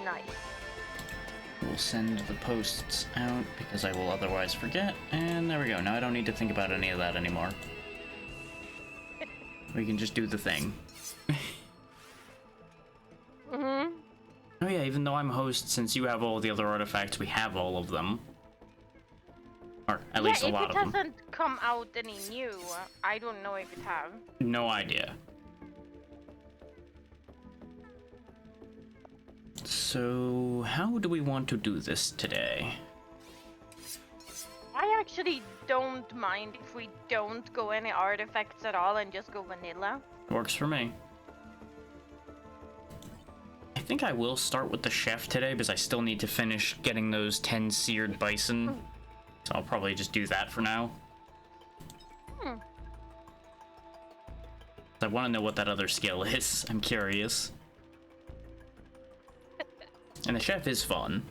Nice. We'll send the posts out because I will otherwise forget. And there we go. Now I don't need to think about any of that anymore. We can just do the thing. Mm-hmm. Oh yeah, even though I'm host, since you have all the other artifacts, we have all of them. Or at least a lot of them. If it hasn't come out any new, I don't know if it have. No idea. So, how do we want to do this today? I actually don't mind if we don't go any artifacts at all and just go vanilla. Works for me. I think I will start with the chef today because I still need to finish getting those 10 seared bison. So I'll probably just do that for now. I want to know what that other skill is. I'm curious. And the chef is fun.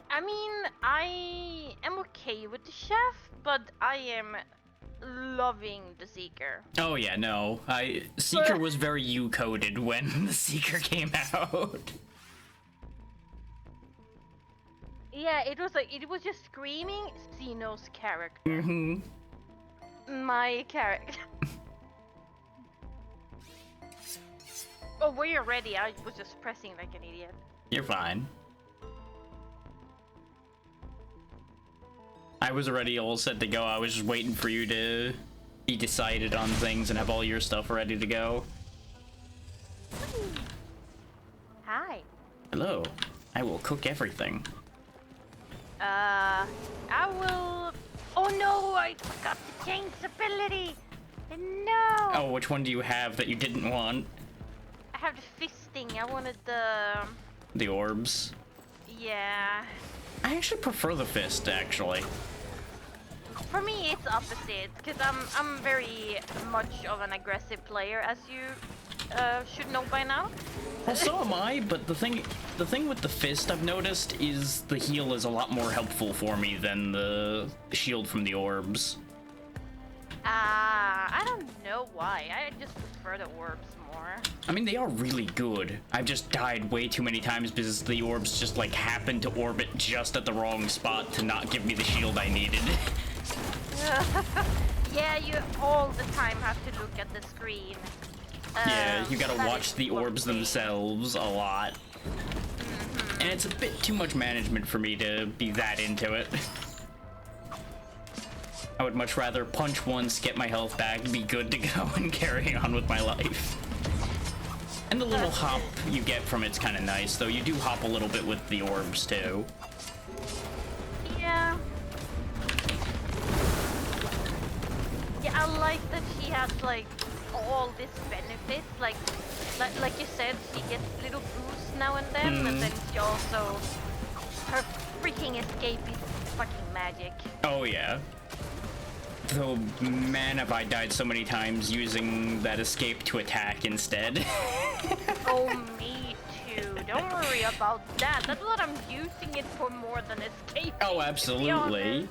I mean, I am okay with the chef, but I am loving the Seeker. Oh yeah, no. Seeker was very U-coded when the Seeker came out. Yeah, it was just screaming Xeno's character. Mm-hmm. My character. Oh, were you ready? I was just pressing like an idiot. You're fine. I was already all set to go. I was just waiting for you to be decided on things and have all your stuff ready to go. Hi. Hello. I will cook everything. I will... Oh no, I forgot to change ability! No! Oh, which one do you have that you didn't want? I have the fisting, I wanted the... The orbs? Yeah. I actually prefer the fist, actually. For me, it's opposite, because I'm very much of an aggressive player, as you should know by now. Well, so am I, but the thing with the fist I've noticed is the heal is a lot more helpful for me than the shield from the orbs. I don't know why. I just prefer the orbs more. I mean, they are really good. I've just died way too many times because the orbs just, like, happened to orbit just at the wrong spot to not give me the shield I needed. Yeah, you all the time have to look at the screen. Yeah, you gotta watch the orbs themselves a lot. And it's a bit too much management for me to be that into it. I would much rather punch once, get my health back, be good to go, and carry on with my life. And the little hop you get from it's kind of nice, though you do hop a little bit with the orbs, too. Yeah. Yeah, I like that she has, like, all these benefits. Like you said, she gets little boosts now and then, and then she also... Her freaking escape is fucking magic. Oh, yeah. Though, man, have I died so many times using that escape to attack instead. Oh, me too. Don't worry about that. That's what I'm using it for more than escape. Oh, absolutely.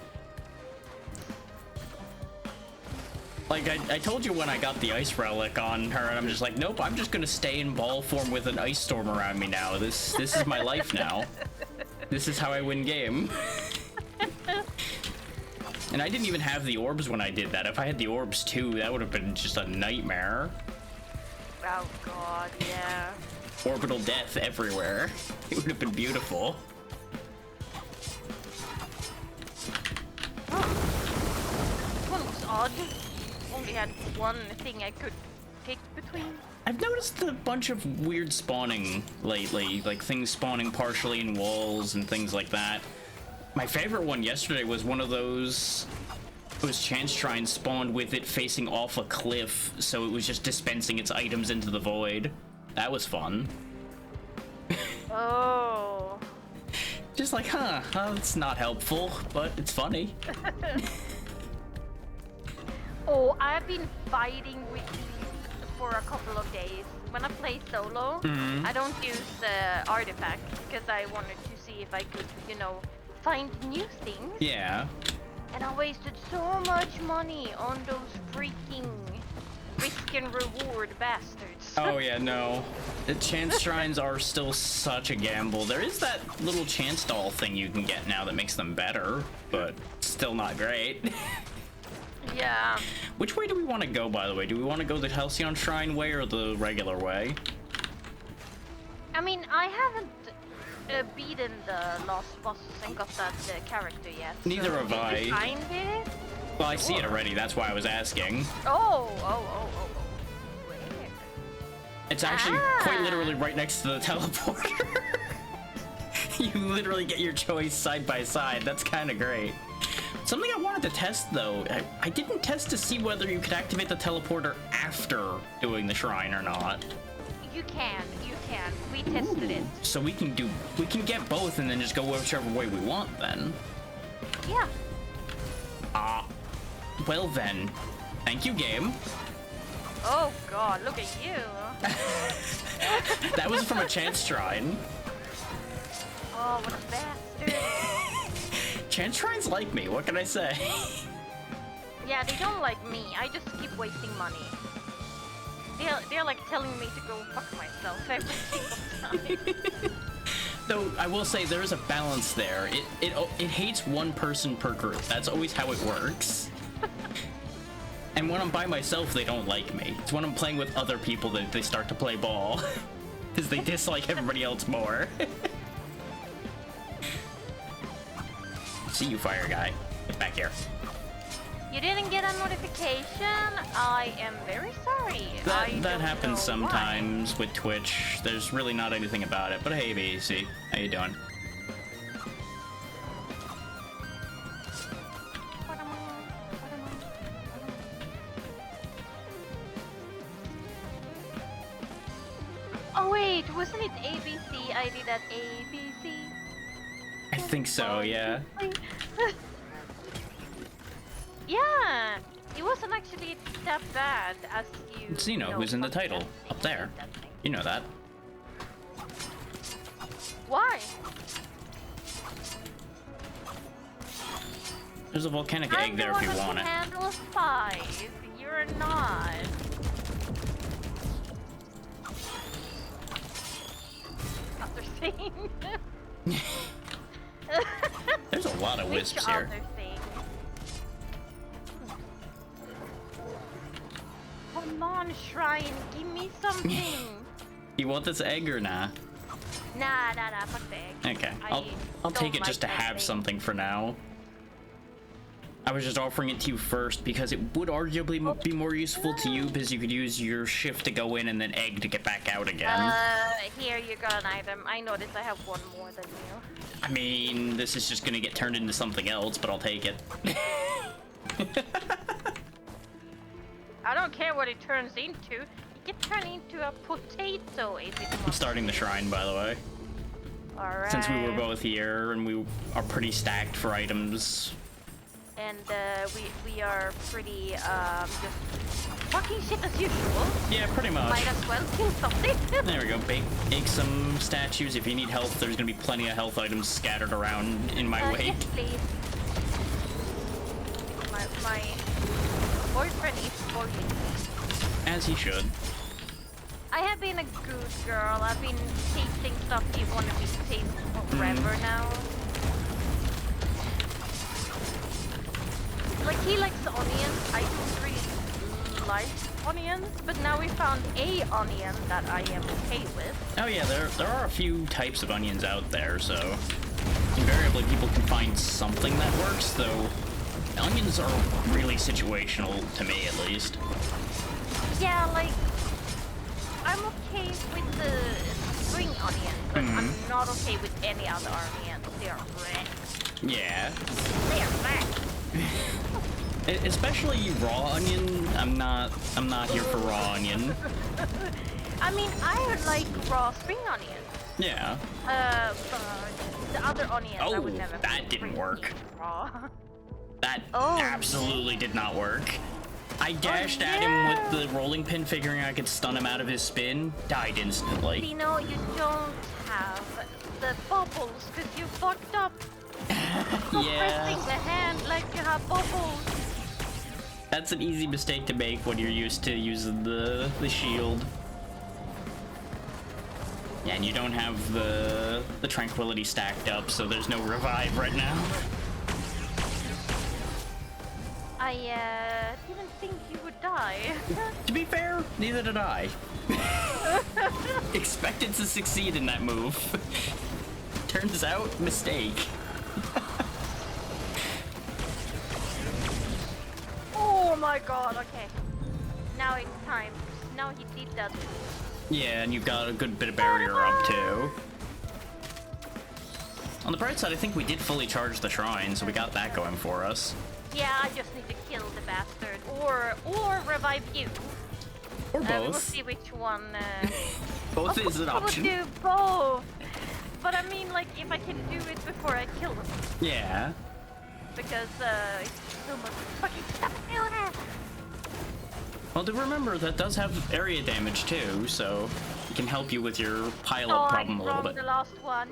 Like, I told you when I got the ice relic on her, and I'm just like, nope, I'm just gonna stay in ball form with an ice storm around me now. This is my life now. This is how I win game. And I didn't even have the orbs when I did that. If I had the orbs too, that would have been just a nightmare. Oh god, yeah. Orbital death everywhere. It would have been beautiful. This one looks odd. Only had one thing I could pick between. I've noticed a bunch of weird spawning lately, like things spawning partially in walls and things like that. My favorite one yesterday was one of those chance shrines spawned with it facing off a cliff, so it was just dispensing its items into the void. That was fun. Oh. Just like, it's not helpful, but it's funny. Oh, I've been fighting with these for a couple of days. When I play solo, I don't use artifacts because I wanted to see if I could, find new things. Yeah. And I wasted so much money on those freaking risk and reward bastards. Oh yeah, no. The chance shrines are still such a gamble. There is that little chance doll thing you can get now that makes them better, but still not great. Yeah. Which way do we want to go, by the way? Do we want to go the Halcyon Shrine way or the regular way? I mean, I haven't beaten the last boss and got that character yet. Neither so have I. did you find it? Well, I see it already, that's why I was asking. Oh. Where? It's actually quite literally right next to the teleporter. You literally get your choice side by side. That's kind of great. Something I wanted to test, though, I didn't test to see whether you could activate the teleporter after doing the shrine or not. You can. We tested it. So we can get both and then just go whichever way we want then. Yeah. Well then, thank you, game. Oh god, look at you. That was from a chance shrine. Oh, what a bastard. Chance shrines like me, what can I say? Yeah, they don't like me. I just keep wasting money. They're like telling me to go fuck myself every single time. Though I will say there is a balance there. It hates one person per group. That's always how it works. And when I'm by myself, they don't like me. It's when I'm playing with other people that they start to play ball. Because they dislike everybody else more. See you, fire guy. Get back here. You didn't get a notification? I am very sorry. That happens sometimes with Twitch. There's really not anything about it. But hey, BAC, how you doing? Oh wait, wasn't it ABC? I did that ABC. I think so, yeah. Yeah, it wasn't actually that bad as you. Xeno, who's in the title, up there. You know that. Why? There's a volcanic egg there if you want it. Handle 5. You're not. Other thing. There's a lot of wisps Which here. other thing? Come on, Shrine, give me something. You want this egg or nah? Nah, fuck the egg. Okay, I I'll don't take it like just to that have thing. something for now. I was just offering it to you first because it would arguably be more useful to you because you could use your shift to go in and then egg to get back out again. Here you got an item. I noticed I have one more than you. I mean, this is just gonna get turned into something else, but I'll take it. I don't care what it turns into. It can turn into a potato if it I'm wants. starting the shrine, by the way. Alright. Since we were both here and we are pretty stacked for items. And we are pretty just fucking shit as usual. Yeah, pretty much. Might as well kill something. There we go. Bake some statues. If you need health, there's gonna be plenty of health items scattered around in my wake. Yes, please. My boyfriend is spoiling me. As he should. I have been a good girl. I've been tasting stuff he wanted me to taste forever now. Like, he likes onions. I don't really like onions, but now we found a onion that I am okay with. Oh yeah, there are a few types of onions out there, so invariably people can find something that works, though onions are really situational, to me at least. Yeah, like, I'm okay with the spring onion, but I'm not okay with any other onions. They are red. Yeah. They are red. Especially raw onion. I'm not here for raw onion. I mean, I like raw spring onions. Yeah. But the other onions I would Oh, never that didn't work. raw. That Oh, absolutely did not work. I dashed at him with the rolling pin, figuring I could stun him out of his spin. Died instantly. You know, you don't have the bubbles because you fucked up. Yeah. Pressing the hand like you have bubbles. That's an easy mistake to make when you're used to using the shield. Yeah, and you don't have the tranquility stacked up, so there's no revive right now. I didn't think you would die. To be fair, neither did I. Expected to succeed in that move. Turns out, mistake. Oh my god, okay. Now it's time. Now he did that. Yeah, and you've got a good bit of barrier up too. On the bright side, I think we did fully charge the shrine, so we got that going for us. Yeah, I just need to kill the bastard. Or revive you. Or both. We'll see which one. Both is an I would option. do both. But I mean, like, if I can do it before I kill him. Yeah. Because, it's so much fucking stuff to do there. Well, do remember, that does have area damage too, so it can help you with your pile-up problem a little bit. The last one.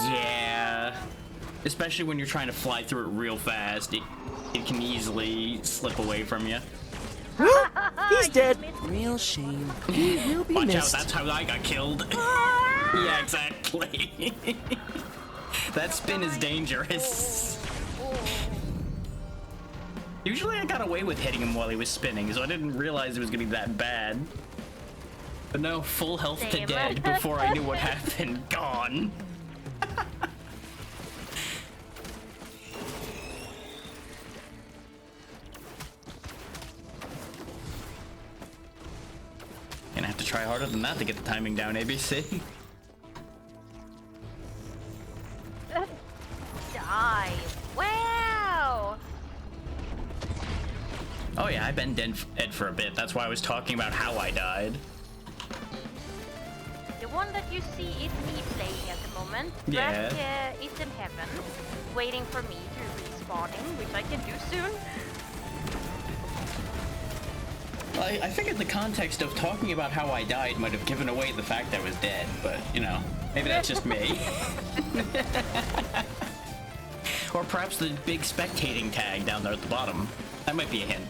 Yeah. Especially when you're trying to fly through it real fast, it can easily slip away from you. He's dead. Real shame. He will be Watch missed. out, that's how I got killed. Yeah, exactly. That spin is dangerous. Usually I got away with hitting him while he was spinning, so I didn't realize it was gonna be that bad. But no, full health to Same. dead before I knew what happened. Gone. Gonna have to try harder than that to get the timing down, ABC. Die. Wow. Oh yeah, I've been dead for a bit. That's why I was talking about how I died. The one that you see is me playing at the moment. Yeah. Brett is in heaven, waiting for me to respawning, which I can do soon. I figured the context of talking about how I died might have given away the fact I was dead, but, you know, maybe that's just me. Or perhaps the big spectating tag down there at the bottom. That might be a hint.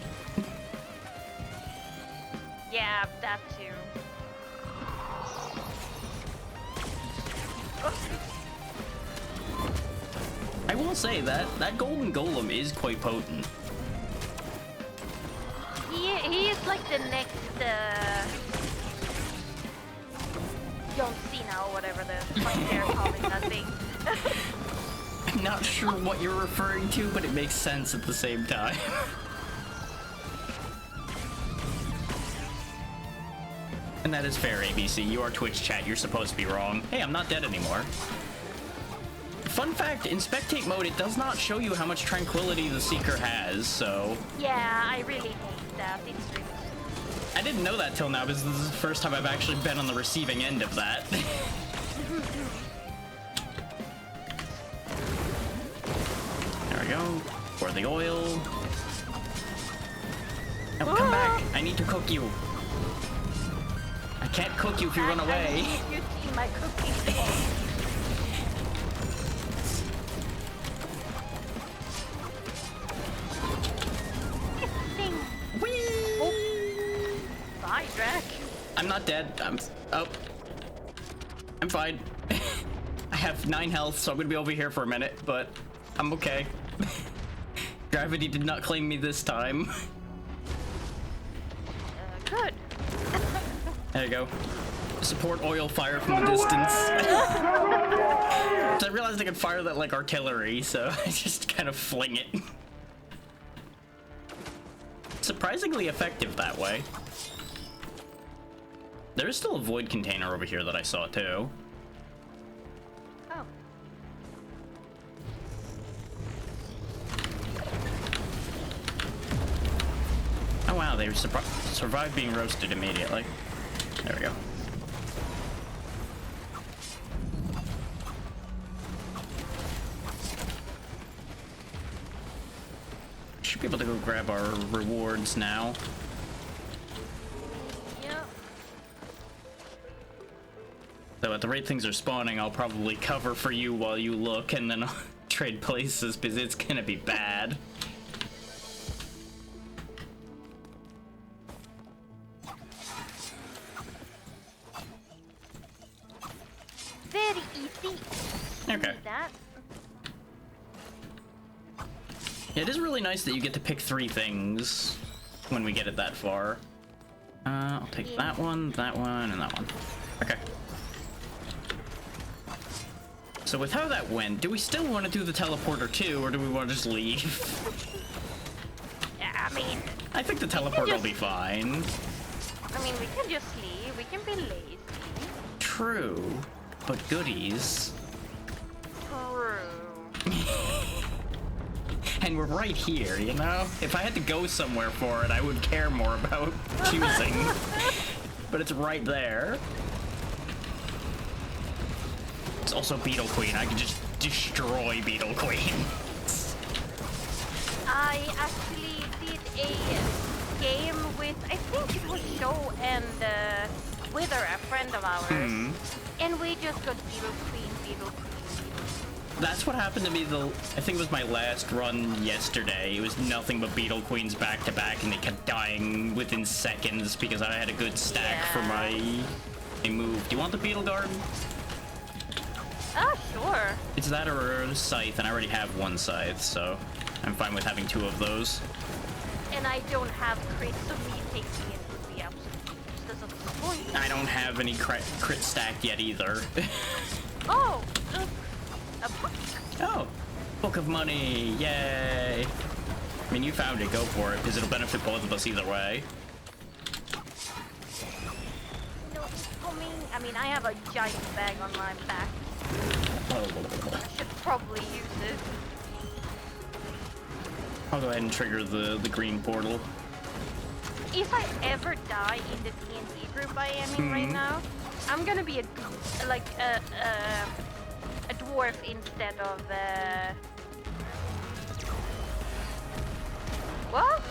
Yeah, that too. I will say that golden golem is quite potent. He is like the next John Cena or whatever the fuck they're calling that thing. I'm not sure what you're referring to, but it makes sense at the same time. And that is fair, ABC. You are Twitch chat. You're supposed to be wrong. Hey, I'm not dead anymore. Fun fact, in spectate mode, it does not show you how much tranquility the Seeker has, so... Yeah, I really hate that. It's really... I didn't know that till now, because this is the first time I've actually been on the receiving end of that. There we go. Pour the oil. Now come back. I need to cook you. I can't cook you if you run away. I need you to see my cooking. Bye, Drac. I'm not dead. I'm fine. I have 9 health, so I'm gonna be over here for a minute, but I'm okay. Gravity did not claim me this time. Good. There you go. Support oil fire from the distance. So I realized I could fire that like artillery, so I just kind of fling it. Surprisingly effective that way. There is still a void container over here that I saw too. Oh. Oh wow, they survived being roasted immediately. There we go. Should be able to go grab our rewards now. Yeah. So at the rate things are spawning, I'll probably cover for you while you look, and then I'll trade places because it's gonna be bad. Very easy. Okay. See that? Yeah, it is really nice that you get to pick 3 things when we get it that far. I'll take that one, and that one. Okay. So with how that went, do we still want to do the teleporter too, or do we want to just leave? Yeah, I mean, I think the teleporter will be fine. we can just leave. We can be lazy. True, but goodies. True. And we're right here, you know? If I had to go somewhere for it, I would care more about choosing. But it's right there. It's also Beetle Queen. I could just destroy Beetle Queen. I actually did a game with, I think it was Show and Wither, a friend of ours. And we just got Beetle Queen, Beetle Queen. That's what happened to me I think it was my last run yesterday. It was nothing but Beetle Queens back to back, and they kept dying within seconds because I had a good stack for my move. Do you want the Beetle Guard? Oh, sure. It's that or a Scythe, and I already have 1 Scythe, so I'm fine with having 2 of those. And I don't have crits, so me taking it would be absolutely useless at this point. I don't have any crit stacked yet either. Oh, look. A book. Oh, Book of Money, yay. I mean, you found it, go for it, because it'll benefit both of us either way. No, I mean, I have a giant bag on my back. I should probably use it. I'll go ahead and trigger the green portal. If I ever die in the D&D group I am in right now, I'm gonna be a dwarf instead of what?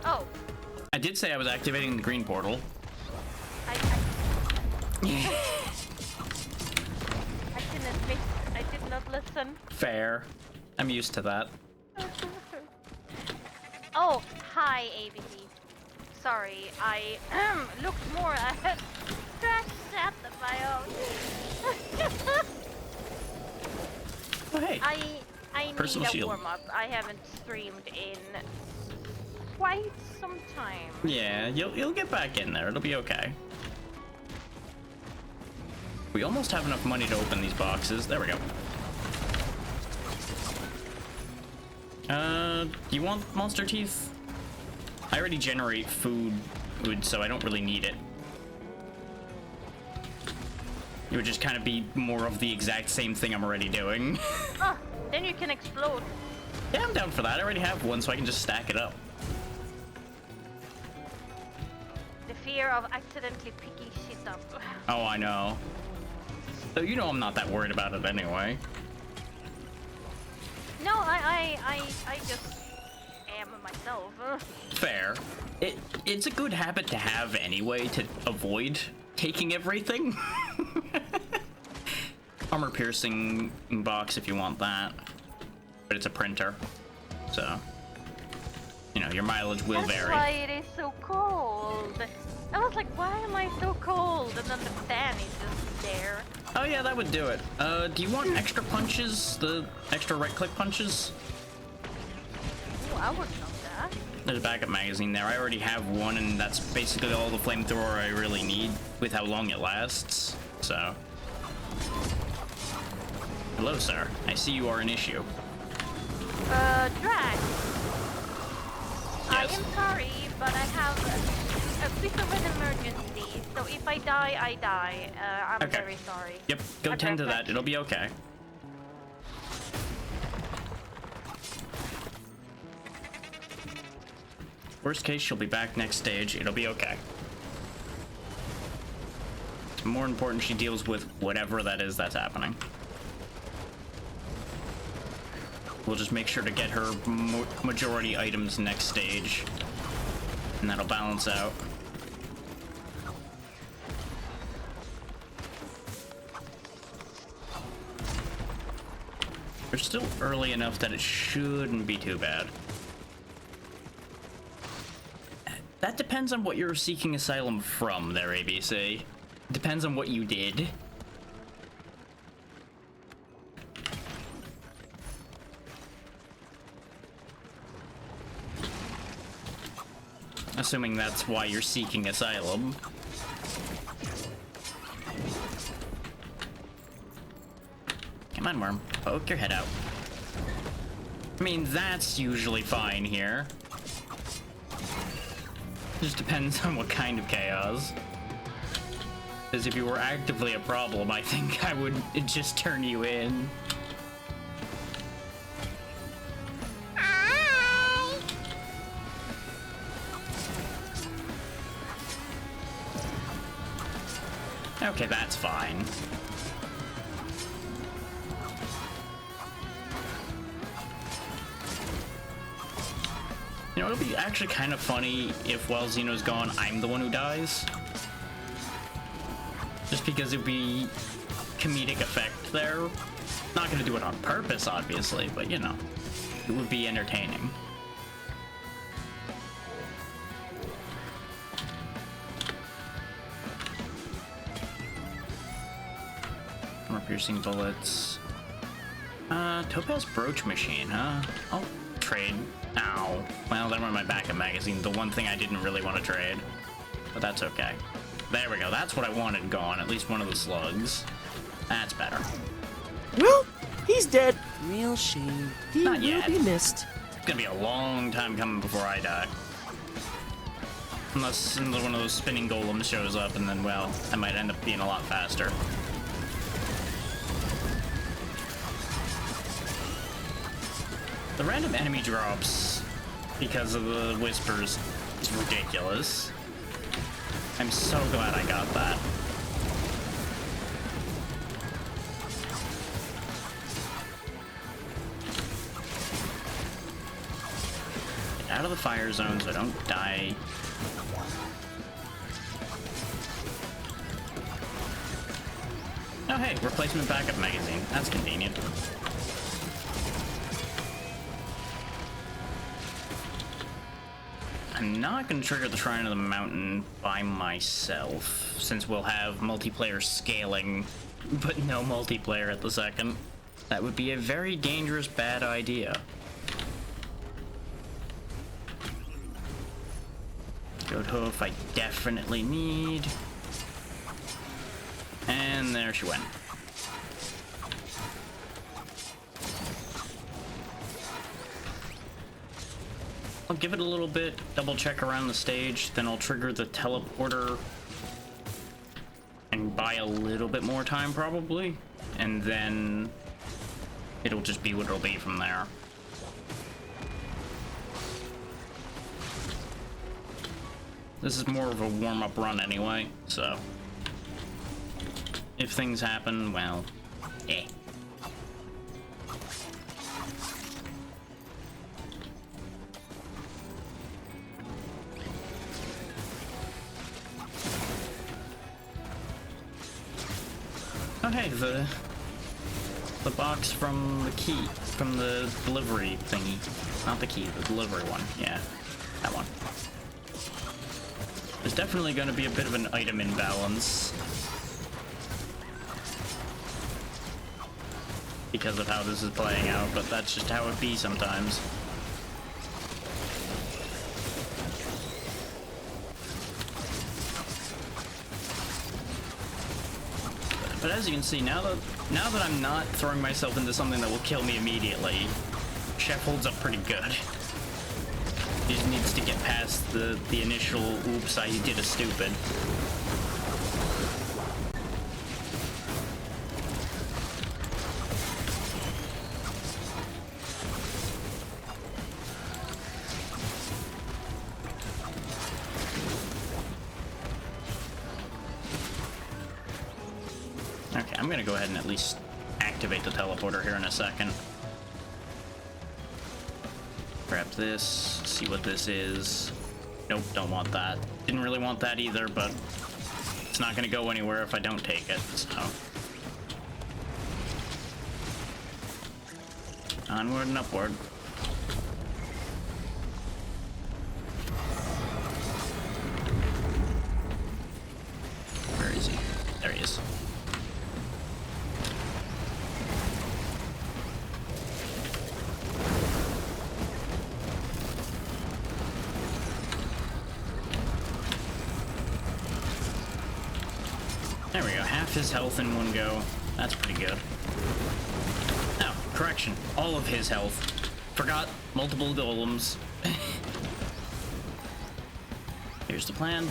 Oh. I did say I was activating the green portal. I can admit I did not listen. Fair. I'm used to that. Oh, hi ABC. Sorry, I looked more at that than my own. Oh, hey. I Personal need a shield. warm-up. I haven't streamed in quite some time. Yeah, you'll get back in there. It'll be okay. We almost have enough money to open these boxes. There we go. Do you want monster teeth? I already generate food, so I don't really need it. It would just kind of be more of the exact same thing I'm already doing. Oh, then you can explode. Yeah, I'm down for that. I already have one, so I can just stack it up. The fear of accidentally picking shit up. Oh, I know. So you know I'm not that worried about it anyway. No, I just am myself. Fair. It's a good habit to have anyway, to avoid taking everything. Armor piercing box if you want that, but it's a printer, so you know your mileage will That's vary. why it is so cold. I was like, why am I so cold? And then the fan is just there. Oh yeah, that would do it. Do you want extra punches? The extra right-click punches? Ooh, I would love that. There's a backup magazine there. I already have one, and that's basically all the flamethrower I really need with how long it lasts. So, hello, sir. I see you are an issue. Drag. I Yes. am sorry, but I have a bit of an emergency. So if I die, I die. I'm Okay. very sorry. Yep, go tend to that. It'll be okay. Worst case, she'll be back next stage. It'll be okay. It's more important she deals with whatever that is that's happening. We'll just make sure to get her majority items next stage, and that'll balance out. We're still early enough that it shouldn't be too bad. That depends on what you're seeking asylum from there, ABC. Depends on what you did. Assuming that's why you're seeking asylum. Come on, worm. Poke your head out. I mean, that's usually fine here. Just depends on what kind of chaos. Because if you were actively a problem, I think I would just turn you in. Hi. Okay, that's fine. You know, it'll be actually kind of funny if while Xeno's gone, I'm the one who dies. Just because it would be comedic effect there. Not gonna do it on purpose, obviously, but you know, it would be entertaining. More piercing bullets. Topaz brooch machine, huh? I'll trade. Ow. Well, that went my backup magazine, the one thing I didn't really want to trade. But that's okay. There we go, that's what I wanted gone, at least one of the slugs. That's better. Well, he's dead. Real shame. He Not will yet. be missed. It's gonna be a long time coming before I die. Unless one of those spinning golems shows up, and then, well, I might end up being a lot faster. The random enemy drops because of the whispers is ridiculous. I'm so glad I got that. Get out of the fire zone so I don't die. Oh hey, replacement backup magazine. That's convenient. I'm not going to trigger the Shrine of the Mountain by myself, since we'll have multiplayer scaling, but no multiplayer at the second. That would be a very dangerous, bad idea. Goat hoof I definitely need. And there she went. I'll give it a little bit, double check around the stage, then I'll trigger the teleporter and buy a little bit more time probably, and then it'll just be what it'll be from there. This is more of a warm-up run anyway, so if things happen, well, eh. Oh hey, the box from the key, from the delivery thingy. Not the key, the delivery one. Yeah, that one. There's definitely going to be a bit of an item imbalance because of how this is playing out, but that's just how it be sometimes. But as you can see, now that I'm not throwing myself into something that will kill me immediately, Chef holds up pretty good. He just needs to get past the initial oops, I did a stupid. Okay, I'm gonna go ahead and at least activate the teleporter here in a second. Grab this, see what this is. Nope, don't want that. Didn't really want that either, but it's not gonna go anywhere if I don't take it, so. Onward and upward. Where is he? There he is. half his health in one go. That's pretty good. Oh, correction. All of his health. Forgot multiple golems. Here's the plan.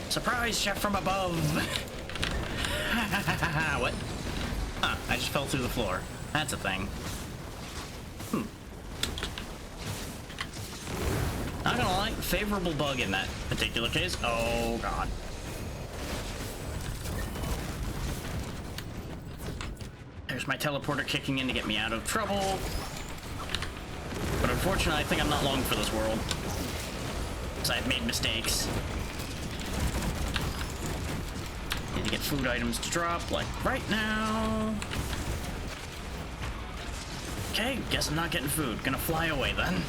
Surprise, chef from above! What? Huh, I just fell through the floor. That's a thing. Not gonna lie, favorable bug in that particular case. Oh, God. There's my teleporter kicking in to get me out of trouble. But unfortunately, I think I'm not long for this world. Because I've made mistakes. Need to get food items to drop, like right now. Okay, guess I'm not getting food. Gonna fly away then.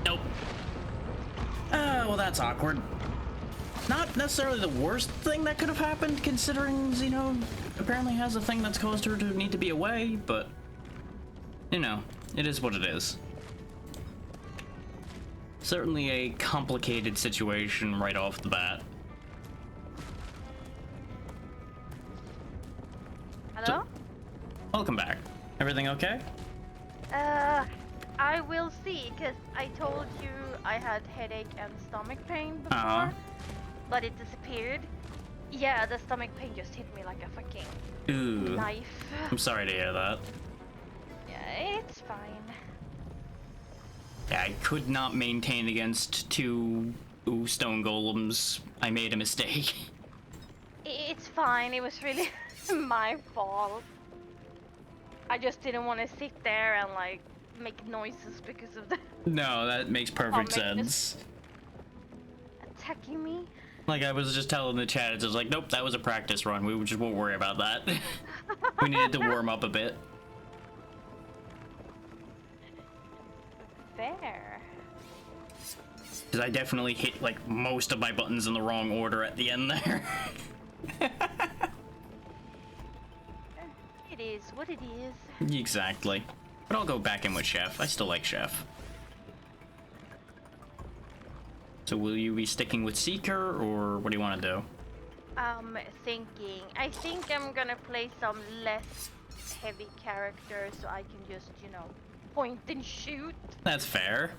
Nope. Well, that's awkward. Not necessarily the worst thing that could have happened, considering Xeno apparently has a thing that's caused her to need to be away, but, you know, it is what it is. Certainly a complicated situation right off the bat. Hello? So, welcome back. Everything okay? I will see, because I told you I had headache and stomach pain before, but it disappeared. Yeah, the stomach pain just hit me like a fucking Ooh. knife. I'm sorry to hear that. Yeah, it's fine. Yeah, I could not maintain against two stone golems. I made a mistake. It's fine, it was really my fault. I just didn't want to sit there and like make noises because of the No, that makes perfect sense. attacking me. Like I was just telling the chat, it's just like, nope, that was a practice run. We just won't worry about that. We needed to warm up a bit. Fair. Because I definitely hit like most of my buttons in the wrong order at the end there. It is what it is. Exactly. But I'll go back in with Chef. I still like Chef. So will you be sticking with Seeker, or what do you want to do? Thinking. I think I'm gonna play some less heavy characters so I can just, you know, point and shoot. That's fair.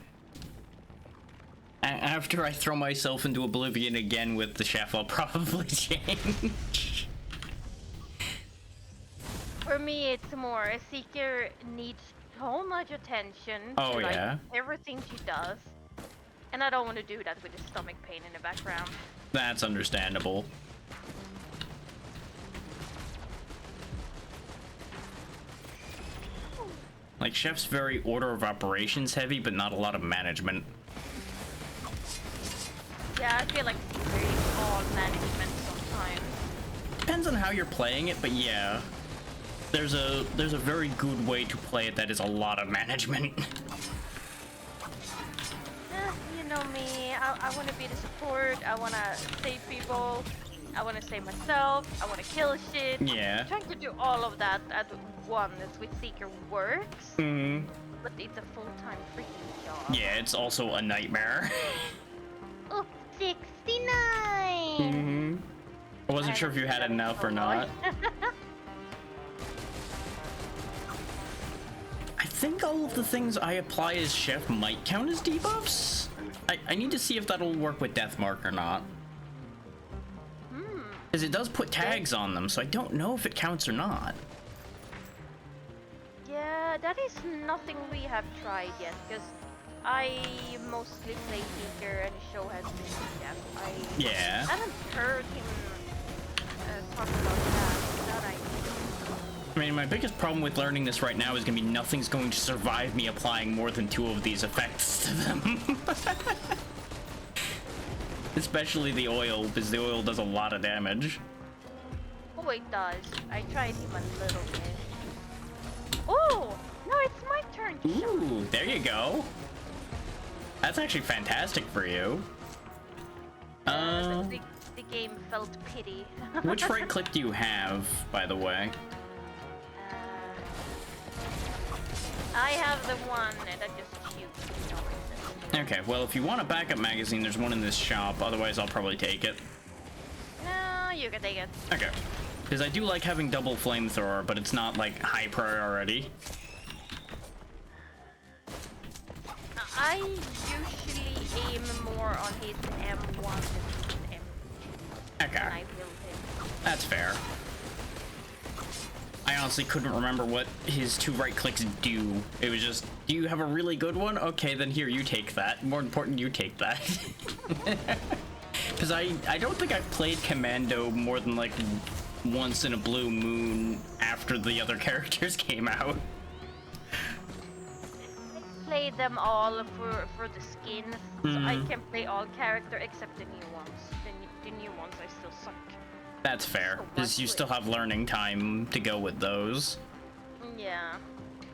After I throw myself into oblivion again with the Chef, I'll probably change. For me, it's more a Seeker needs so much attention Oh, to like yeah? everything she does. And I don't want to do that with the stomach pain in the background. That's understandable. Like, Chef's very order of operations heavy, but not a lot of management. Yeah, I feel like Seeker is all management sometimes. Depends on how you're playing it, but yeah. There's a very good way to play it that is a lot of management. You know me, I want to be the support, I want to save people, I want to save myself, I want to kill shit. Yeah. Trying to do all of that at once with Seeker works, but it's a full-time freaking job. Yeah, it's also a nightmare. Oh, 69! I wasn't sure if you had enough or not. I think all of the things I apply as Chef might count as debuffs. I need to see if that'll work with Deathmark or not. Because it does put tags on them, so I don't know if it counts or not. Yeah, that is nothing we have tried yet, because I mostly play Seeker and the show has been Chef. Yeah. I haven't heard him talk about that. I mean, my biggest problem with learning this right now is gonna be nothing's going to survive me applying more than 2 of these effects to them. Especially the oil, because the oil does a lot of damage. Oh, it does. I tried him a little bit. Oh! No, it's my turn to shine. Ooh, there you go. That's actually fantastic for you. The game felt pity. Which right click do you have, by the way? I have the one that just shoots for no reason. Okay, well, if you want a backup magazine, there's one in this shop. Otherwise, I'll probably take it. you can take it. Okay. Because I do like having double flamethrower, but it's not like high priority. I usually aim more on his M1 than his M2 Okay. when I build him. That's fair. I honestly couldn't remember what his 2 right clicks do. It was just, do you have a really good one? Okay, then here, you take that. More important, you take that. Because I don't think I've played Commando more than like once in a blue moon after the other characters came out. Play them all for the skins, so I can play all character except the new ones. The new ones I still suck. That's fair, because you still have learning time to go with those. Yeah,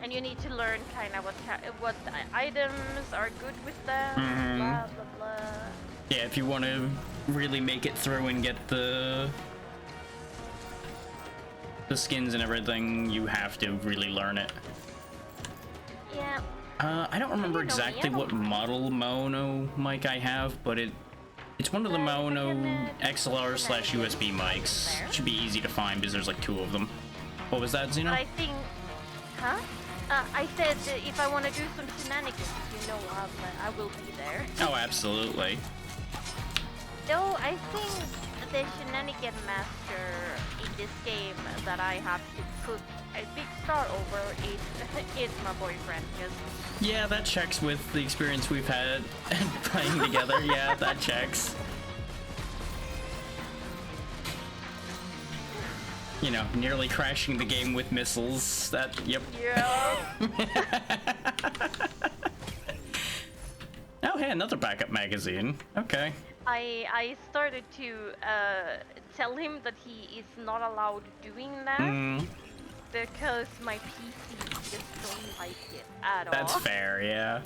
and you need to learn kind of what items are good with them. Blah blah blah. Yeah, if you want to really make it through and get the skins and everything, you have to really learn it. Yeah. I don't remember exactly what model mono mic I have, but it's one of the mono XLR/USB mics. It should be easy to find because there's like 2 of them. What was that, Xeno? But I think, huh? I said if I want to do some shenanigans, you know, I will be there. Oh, absolutely. Though I think the shenanigan master in this game that I have to put a big star over is my boyfriend. Cause Yeah, that checks with the experience we've had playing together. Yeah, that checks. You know, nearly crashing the game with missiles. That, yep. yeah. Oh, hey, another backup magazine. Okay. I started to tell him that he is not allowed doing that because my PC just don't like it at all. That's fair, yeah.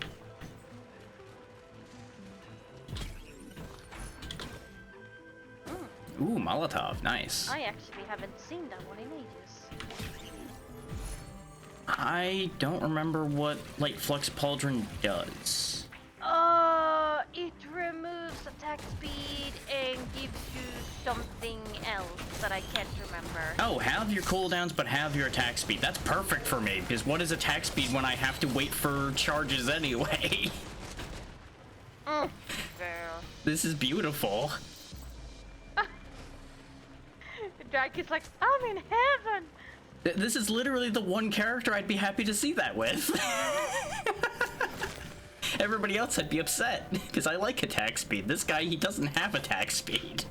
Ooh, Molotov, nice. I actually haven't seen that one in ages. I don't remember what Light Flux Pauldron does. It removes attack speed and gives you something else that I can't remember. Oh, have your cooldowns, but have your attack speed. That's perfect for me, because what is attack speed when I have to wait for charges anyway? Girl. This is beautiful. Drake is like, I'm in heaven! This is literally the one character I'd be happy to see that with. Everybody else I'd be upset, because I like attack speed. This guy, he doesn't have attack speed.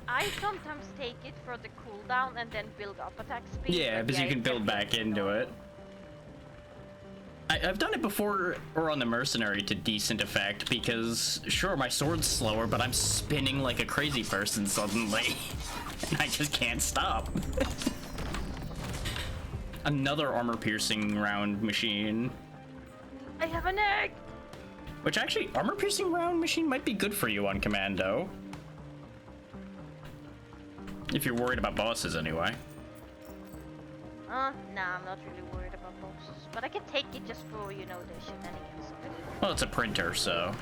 I sometimes take it for the cooldown and then build up attack speed. Yeah, because you can build back into it. I've done it before, or on the Mercenary to decent effect, because sure, my sword's slower, but I'm spinning like a crazy person suddenly. And I just can't stop. Another armor-piercing round machine. I have an egg! Which actually, armor-piercing round machine might be good for you on Commando. If you're worried about bosses, anyway. Nah, I'm not really worried about bosses. But I can take it just for, you know, the shenanigans of it. Well, it's a printer, so...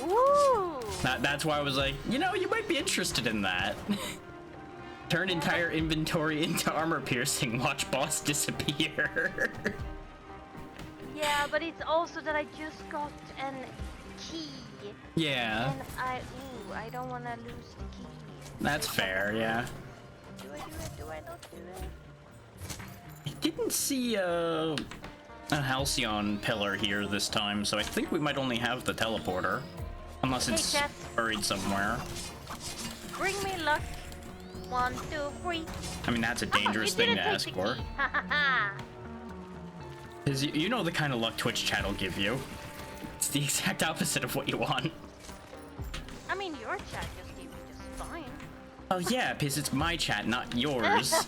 Ooh! That's why I was like, you know, you might be interested in that. Turn entire inventory into armor-piercing, watch boss disappear. Yeah, but it's also that I just got an key. Yeah. And I don't want to lose the key. That's fair, yeah. Do I do it? Do I not do it? I didn't see a Halcyon pillar here this time, so I think we might only have the teleporter. Unless Hey, it's chat. buried somewhere. Bring me luck. 1, 2, 3. I mean, that's a dangerous thing to ask for. Ha ha ha! Because you know the kind of luck Twitch chat will give you. It's the exact opposite of what you want. I mean, your chat just gave me just fine. Oh yeah, because it's my chat, not yours.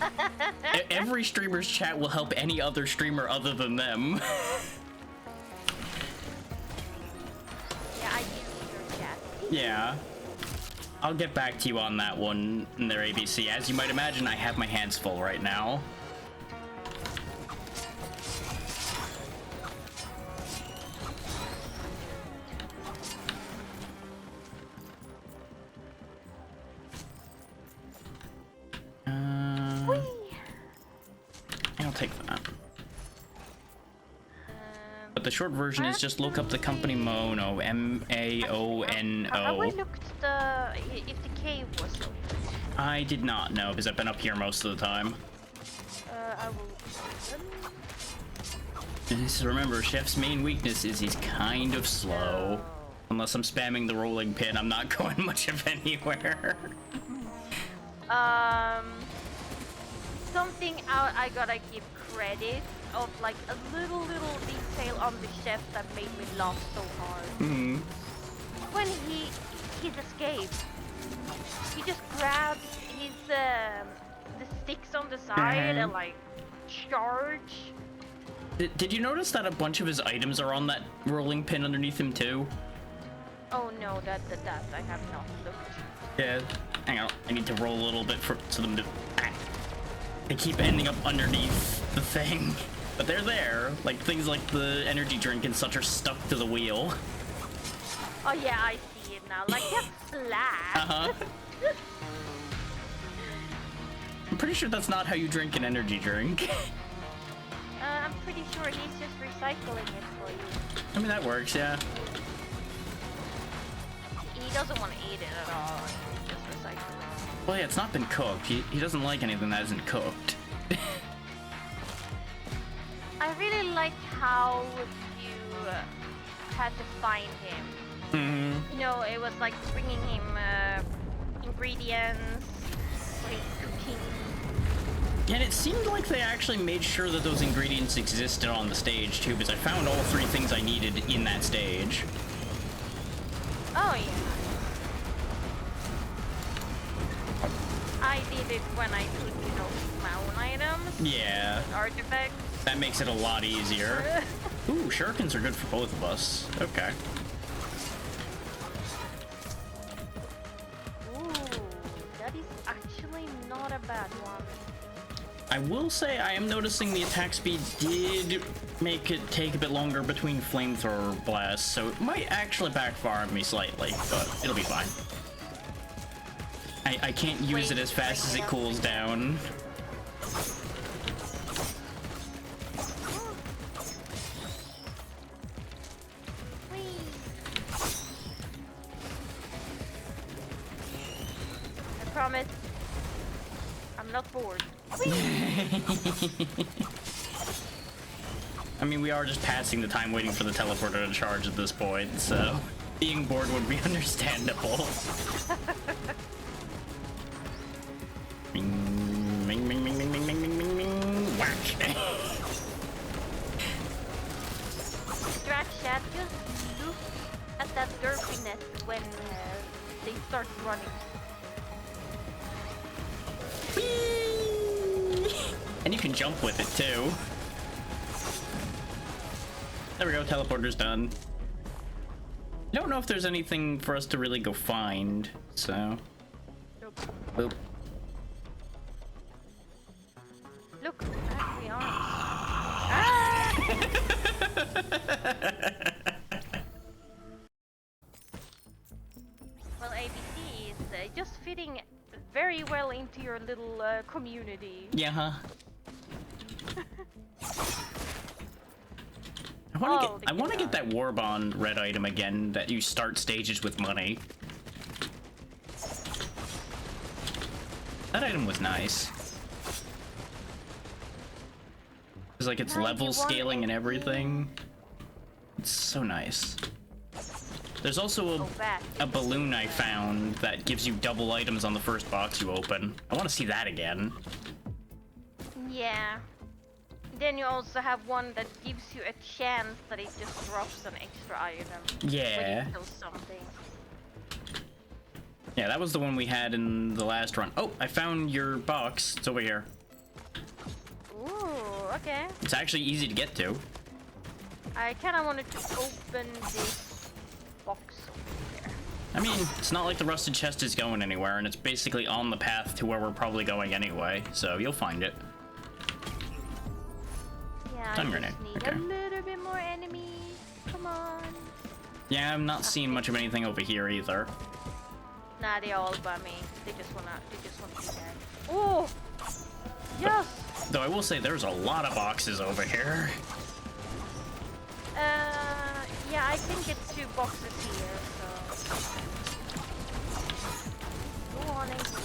Every streamer's chat will help any other streamer other than them. Yeah, I use your chat. Yeah. I'll get back to you on that one in their ABC. As you might imagine, I have my hands full right now. but the short version is just look up the company Maono, M-A-O-N-O. Have we looked if the cave was open? I did not know, because I've been up here most of the time. I will. Just remember, Chef's main weakness is he's kind of slow. Unless I'm spamming the rolling pin, I'm not going much of anywhere. Something I gotta give credit of, like a little detail on the chef that made me laugh so hard. Mm-hmm. When his escape, he just grabs his the sticks on the side and like charge. Did you notice that a bunch of his items are on that rolling pin underneath him too? Oh no, that I have not looked. Yeah. Hang on, I need to roll a little bit for them to. They keep ending up underneath the thing, but they're there. Like things like the energy drink and such are stuck to the wheel. Oh yeah, I see it now. Like that's flat. Uh-huh. I'm pretty sure that's not how you drink an energy drink. I'm pretty sure he's just recycling it for you. I mean, that works, yeah. He doesn't want to eat it at all. He's just recycling it. Well, yeah, it's not been cooked. He doesn't like anything that isn't cooked. I really like how you had to find him. Mm-hmm. You know, it was like bringing him ingredients for his cooking. And it seemed like they actually made sure that those ingredients existed on the stage too, because I found all 3 things I needed in that stage. Oh yeah. I did it when I could, you know, my own items. Yeah. Artifacts. That makes it a lot easier. Ooh, shurikens are good for both of us. Okay. Ooh, that is actually not a bad one. I will say I am noticing the attack speed did make it take a bit longer between flamethrower blasts, so it might actually backfire on me slightly, but it'll be fine. I can't use it as fast as it cools down. I promise, I'm not bored. I mean, we are just passing the time waiting for the teleporter to charge at this point, so being bored would be understandable. Ming, ming, ming, ming, ming, ming, ming, ming, ming, ming. Whack. Scratch that, just look at that derpiness when they start running. And you can jump with it too. There we go, teleporter's done. I don't know if there's anything for us to really go find, so. Nope. Boop. Look, back we are. Well, ABC is just fitting very well into your little community. Yeah, huh? I want to get that Warbond red item again that you start stages with money. That item was nice. It's like it's level scaling and everything. It's so nice. There's also a balloon I found that gives you double items on the first box you open. I want to see that again. Yeah. Then you also have one that gives you a chance that it just drops an extra item. Yeah. When you kill something. Yeah, that was the one we had in the last run. Oh, I found your box. It's over here. Ooh, okay. It's actually easy to get to. I kind of wanted to open this box over there. I mean, it's not like the rusted chest is going anywhere, and it's basically on the path to where we're probably going anyway, so you'll find it. Yeah, Stun I grenade. just need Okay. a little bit more enemies. Come on. Yeah, I'm not seeing much of anything over here either. Nah, they all by me. They just wanna be dead. Oh! Yes! Though I will say there's a lot of boxes over here. Yeah, I can get 2 boxes here, so... Go on and grab.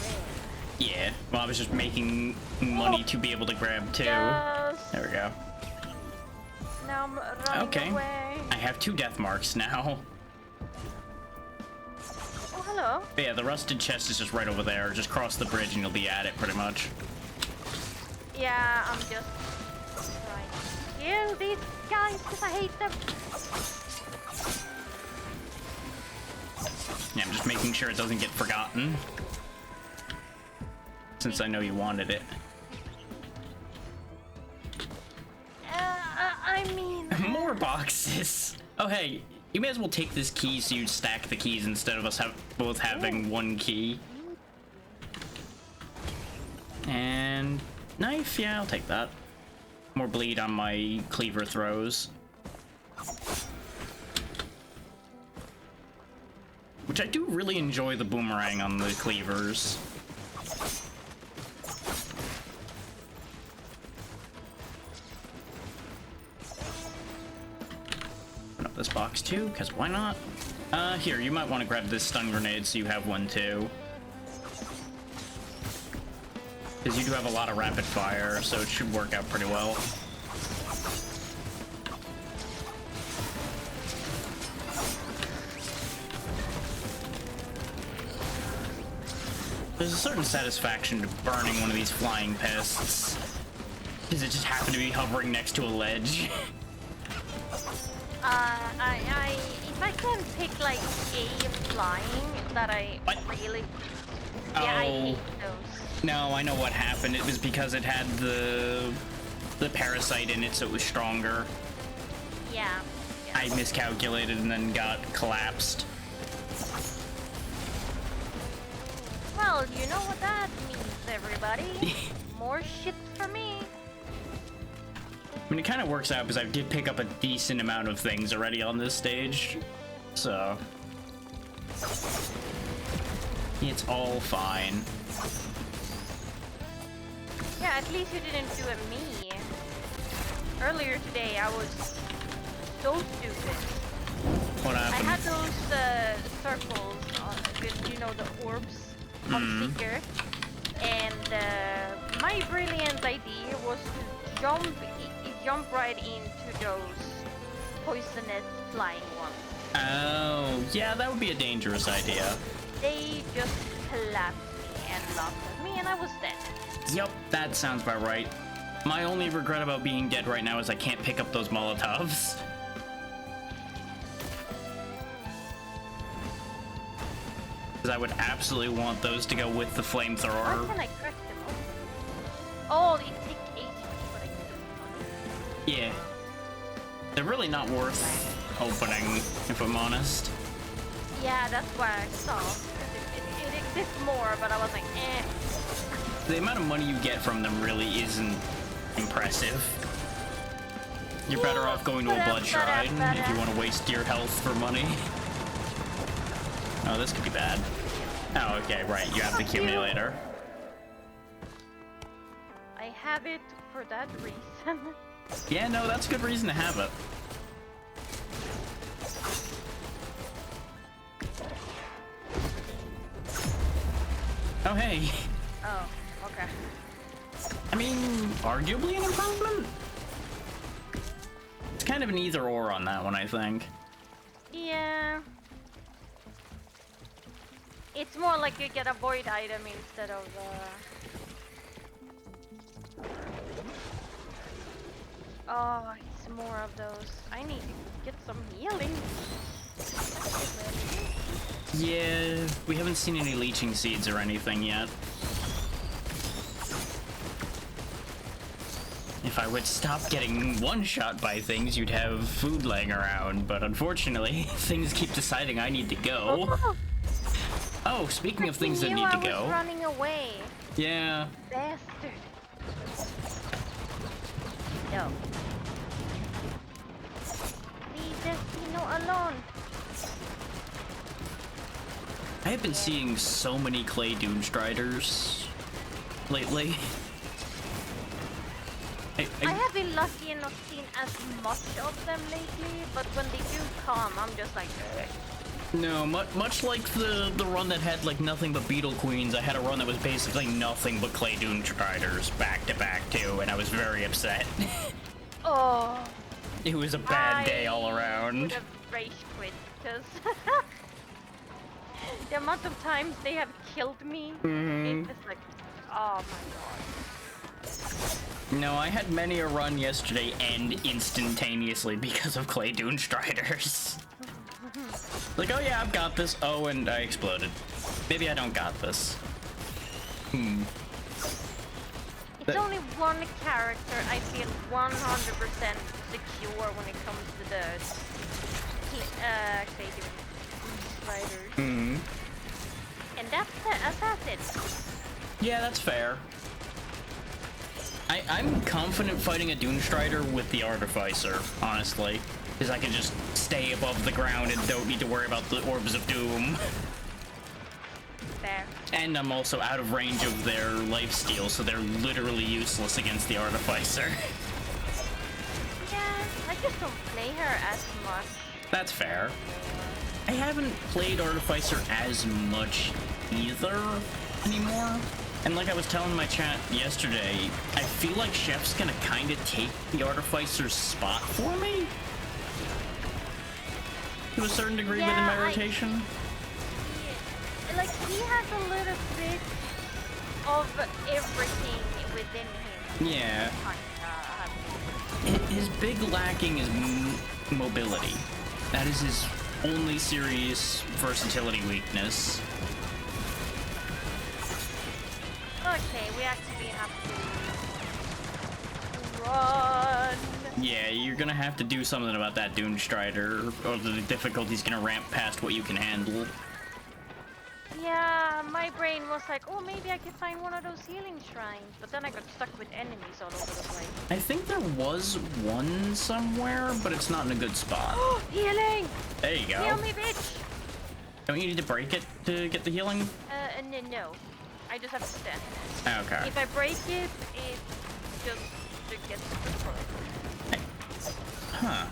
Yeah, well, I was just making money to be able to grab 2. Yes. There we go. Now I'm running Okay. away. I have 2 death marks now. Oh, hello. But yeah, the rusted chest is just right over there. Just cross the bridge and you'll be at it, pretty much. Yeah, I'm just trying to kill these guys because I hate them. Yeah, I'm just making sure it doesn't get forgotten. Since I know you wanted it. I mean... More boxes! Oh, hey, you may as well take this key so you stack the keys instead of us both having 1 key. And... knife? Yeah, I'll take that. More bleed on my cleaver throws. Which I do really enjoy the boomerang on the cleavers. Open up this box too, because why not? Here, you might want to grab this stun grenade so you have one too. Because you do have a lot of rapid fire, so it should work out pretty well. There's a certain satisfaction to burning one of these flying pests. Because it just happened to be hovering next to a ledge. If I can pick like a flying that I What? really... Oh. Yeah, I hate those. No, I know what happened. It was because it had the parasite in it, so it was stronger. Yeah. I miscalculated and then got collapsed. Well, you know what that means, everybody. More shit for me. I mean, it kind of works out because I did pick up a decent amount of things already on this stage. So... it's all fine. Yeah, at least you didn't do it me. Earlier today, I was so stupid. What I happened? had those circles, with, you know, the orbs of Seeker. And my brilliant idea was to jump right into those poisonous flying ones. Oh, yeah, that would be a dangerous idea. They just collapsed me and laughed at me, and I was dead. Yep, that sounds about right. My only regret about being dead right now is I can't pick up those Molotovs. Because I would absolutely want those to go with the Why flamethrower. can I crack them open? Oh, it takes HP, but I can do it. Yeah. They're really not worth opening, if I'm honest. Yeah, that's why I saw. It exists more, but I was like, eh. The amount of money you get from them really isn't impressive. You're better off going to a blood shrine if you want to waste your health for money. Oh, this could be bad. Oh, okay, right, you have the accumulator. I have it for that reason. Yeah, no, that's a good reason to have it. Oh, hey. Oh, okay. I mean, arguably an improvement? It's kind of an either or on that one, I think. Yeah. It's more like you get a void item instead of Oh, it's more of those. I need to get some healing. Yeah, we haven't seen any leeching seeds or anything yet. If I would stop getting one-shot by things, you'd have food laying around, but unfortunately, things keep deciding I need to go. Oh, speaking of things that need to I was go. running away. Yeah. Bastard. No. Leave Destino alone. I have been seeing so many clay Doomstriders lately. I have been lucky and not seen as much of them lately, but when they do come, I'm just like, ugh. No, much like the run that had like nothing but Beetle Queens, I had a run that was basically nothing but Clay Doom Striders back to back too, and I was very upset. Oh. It was a bad day all I around. would have rage quit, because the amount of times they have killed me, it's just like, oh my god. No, I had many a run yesterday end instantaneously because of Clay Doom Striders. Like, oh yeah, I've got this. Oh, and I exploded. Maybe I don't got this. It's only one character I feel 100% secure when it comes to the Clay Doom Striders. And that's the assassin. Yeah, that's fair. I'm confident fighting a Doomstrider with the Artificer, honestly. Because I can just stay above the ground and don't need to worry about the Orbs of Doom. Fair. And I'm also out of range of their lifesteal, so they're literally useless against the Artificer. Yeah, I just don't play her as much. That's fair. I haven't played Artificer as much either anymore. And like I was telling my chat yesterday, I feel like Chef's gonna kind of take the Artificer's spot for me. To a certain degree within my rotation. Like, he has a little bit of everything within him. Yeah. His big lacking is mobility. That is his only serious versatility weakness. Okay, we actually have to run. Yeah, you're gonna have to do something about that Doomstrider, or the difficulty's gonna ramp past what you can handle. Yeah, my brain was like, oh, maybe I could find one of those healing shrines, but then I got stuck with enemies all over the place. I think there was one somewhere, but it's not in a good spot. Healing! There you go. Heal me, bitch! Don't you need to break it to get the healing? No. I just have to stand in it. Okay. If I break it, it gets destroyed. Huh.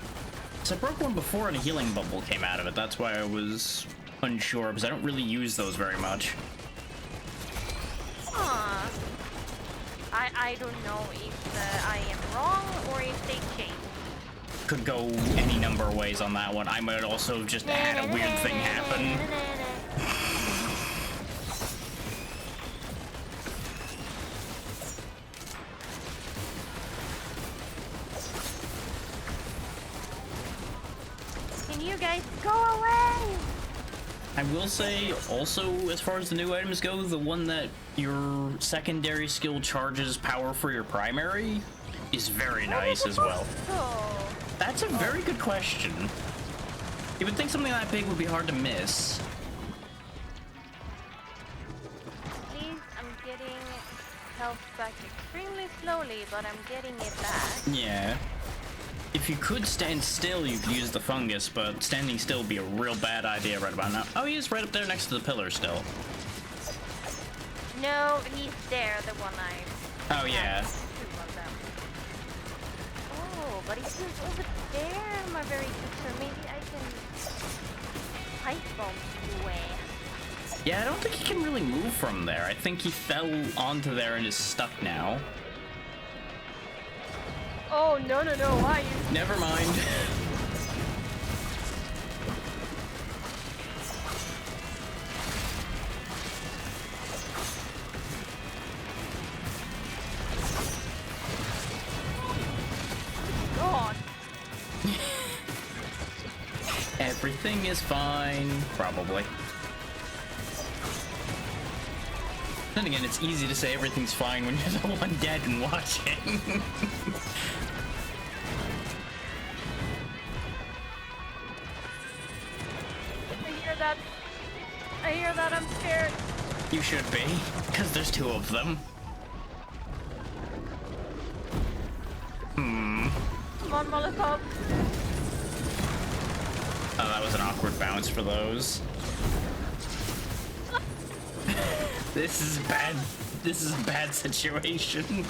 So I broke one before and a healing bubble came out of it. That's why I was unsure, because I don't really use those very much. Huh. I don't know if I am wrong or if they changed. Could go any number of ways on that one. I might also have just had a weird thing happen. Can you guys go away? I will say, also, as far as the new items go, the one that your secondary skill charges power for your primary is very nice as well. That's a very good question. You would think something that big would be hard to miss. Please, I'm getting health back extremely slowly, but I'm getting it back. Yeah. If you could stand still, you could use the fungus, but standing still would be a real bad idea right about now. Oh, he is right up there next to the pillar still. No, he's there, the one I... Oh, yeah. Two of them. Oh, but he's just over there, my very picture. Maybe I can... pipe bomb away. Yeah, I don't think he can really move from there. I think he fell onto there and is stuck now. Oh, no, why are you... Never mind. God. Everything is fine. Probably. Then again, it's easy to say everything's fine when you're the one dead and watching. I hear that, I'm scared. You should be, because there's two of them. Come on, Molotov. Oh, that was an awkward bounce for those. This is bad. This is a bad situation.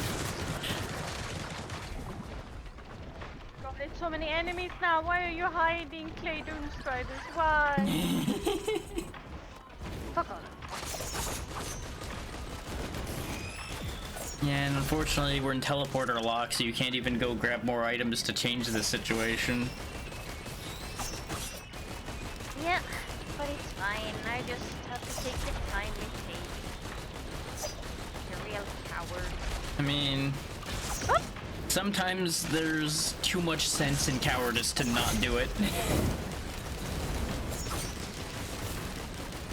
so many enemies now. Why are you hiding, Clay Doomstriders? Why? Fuck off. Yeah, and unfortunately we're in teleporter lock, so you can't even go grab more items to change the situation. Yeah, but it's fine. I just have to take the time it takes. You're a real coward. I mean, sometimes there's too much sense in cowardice to not do it.